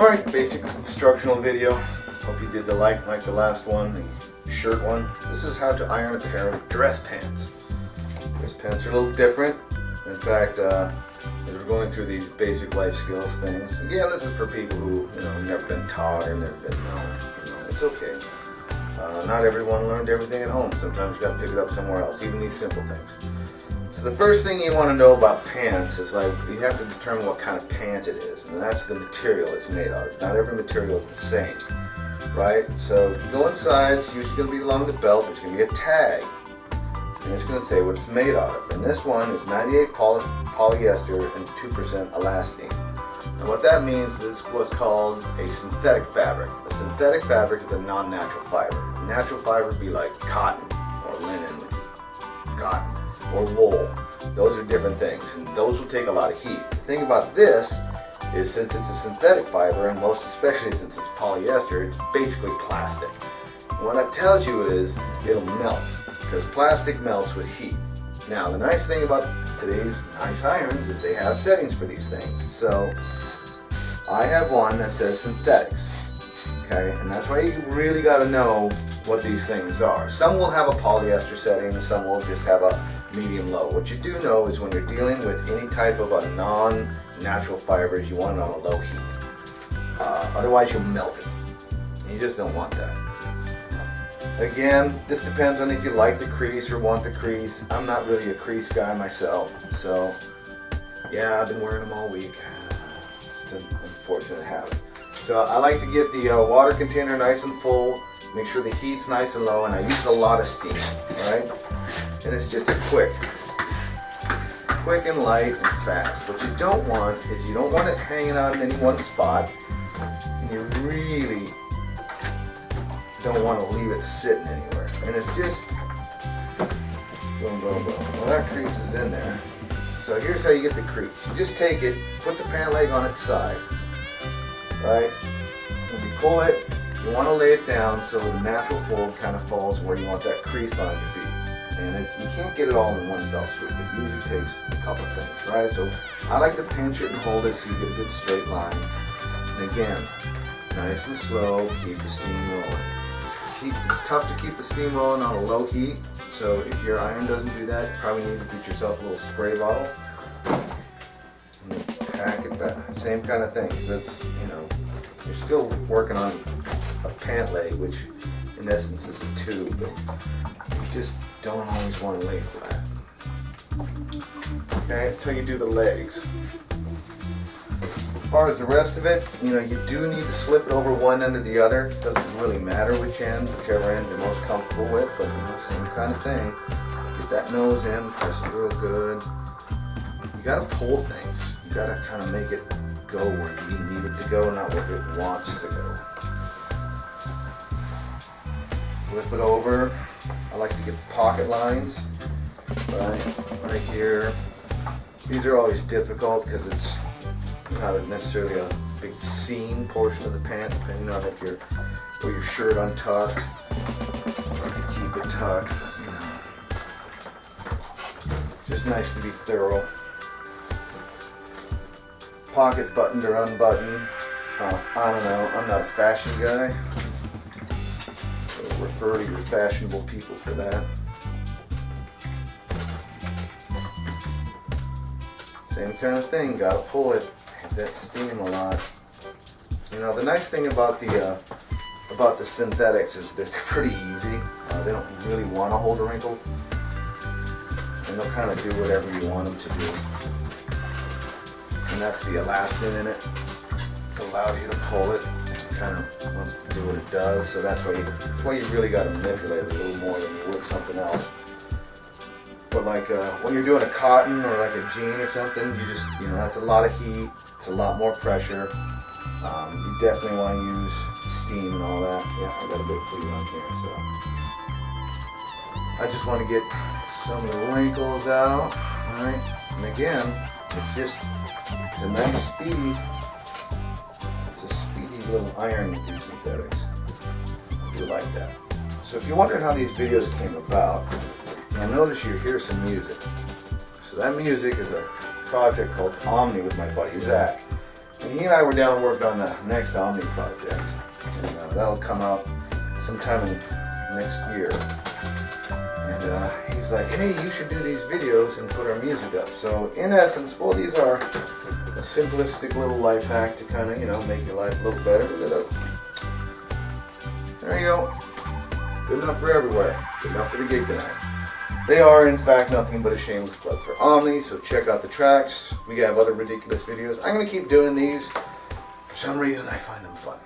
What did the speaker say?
Alright, basic instructional video. Hope you did like the last one, the shirt one. This is how to iron a pair of dress pants. Dress pants are a little different. In fact, as we're going through these basic life skills things, again, this is for people who, have never been taught or never been known. It's okay. Not everyone learned everything at home. Sometimes you got to pick it up somewhere else, even these simple things. So the first thing you want to know about pants is you have to determine what kind of pant it is, and that's the material it's made out of. Not every material is the same, right? So if you go inside, it's usually going to be along the belt. There's going to be a tag, and it's going to say what it's made out of. And this one is 98 polyester and 2% elastane. And what that means is what's called a synthetic fabric. A synthetic fabric is a non-natural fiber. A natural fiber would be like cotton or linen, which is cotton, or wool. Those are different things, and those will take a lot of heat. The thing about this is, since it's a synthetic fiber, and most especially since it's polyester, it's basically plastic. And what that tells you is it'll melt, because plastic melts with heat. Now, the nice thing about today's nice irons is they have settings for these things. So I have one that says synthetics, okay, and that's why you really got to know what these things are. Some will have a polyester setting, and some will just have a medium low. What you do know is when you're dealing with any type of a non-natural fibers, you want it on a low heat. Otherwise you'll melt it. And you just don't want that. Again, this depends on if you like the crease or want the crease. I'm not really a crease guy myself, so yeah, I've been wearing them all week. It's an unfortunate habit. So I like to get the water container nice and full, make sure the heat's nice and low, and I use a lot of steam, alright? And it's just a quick and light and fast. What you don't want is you don't want it hanging out in any one spot, and you really don't want to leave it sitting anywhere. And it's just boom, boom, boom. Well, that crease is in there. So here's how you get the crease. You just take it, put the pant leg on its side, right? When you pull it, you want to lay it down so the natural fold kind of falls where you want that crease line to be. And you can't get it all in one fell swoop. It usually takes a couple things, right? So I like to pinch it and hold it so you get a good straight line. And again, nice and slow, keep the steam rolling. It's tough to keep the steam rolling on a low heat, so if your iron doesn't do that, you probably need to get yourself a little spray bottle and pack it back. Same kind of thing. That's, you're still working on a pant leg, which in essence is a tube, but you just don't always want to lay flat. Okay, until you do the legs. As far as the rest of it, you do need to slip it over one end or the other. It doesn't really matter which end, whichever end you're most comfortable with, but same kind of thing. Get that nose in, press it real good. You gotta pull things. You gotta kind of make it go where you need it to go, not where it wants to go. Flip it over. I like to get the pocket lines right here. These are always difficult because it's not necessarily a big seam portion of the pant, depending on if you're or your shirt untucked or if you keep it tucked. Just nice to be thorough. Pocket buttoned or unbuttoned. I don't know. I'm not a fashion guy. So refer to your fashionable people for that. Same kind of thing. Gotta pull it. That steam a lot. The nice thing about the synthetics is that they're pretty easy. They don't really want to hold a wrinkle, and they'll kind of do whatever you want them to do. And that's the elastin in it. It allows you to pull it. It kind of wants to do what it does. So that's why you really got to manipulate it a little more than you would something else. But when you're doing a cotton or like a jean or something, you just that's a lot of heat. It's a lot more pressure. You definitely want to use steam and all that. Yeah, I got a bit of pleat on here, so I just want to get some of the wrinkles out. All right, and again, it's a nice speedy. It's a speedy little iron with these synthetics. I do like that. So if you're wondering how these videos came about, you'll notice you hear some music. So that music is a project called Omni with my buddy Zach. And he and I were down working on the next Omni project, and that'll come out sometime in next year. And he's like, hey, you should do these videos and put our music up. So in essence, well, these are a simplistic little life hack to kind of, you know, make your life look better. Look at that. There you go. Good enough for everywhere. Good enough for the gig tonight. They are, in fact, nothing but a shameless plug for Omni, so check out the tracks. We have other ridiculous videos. I'm going to keep doing these. For some reason, I find them fun.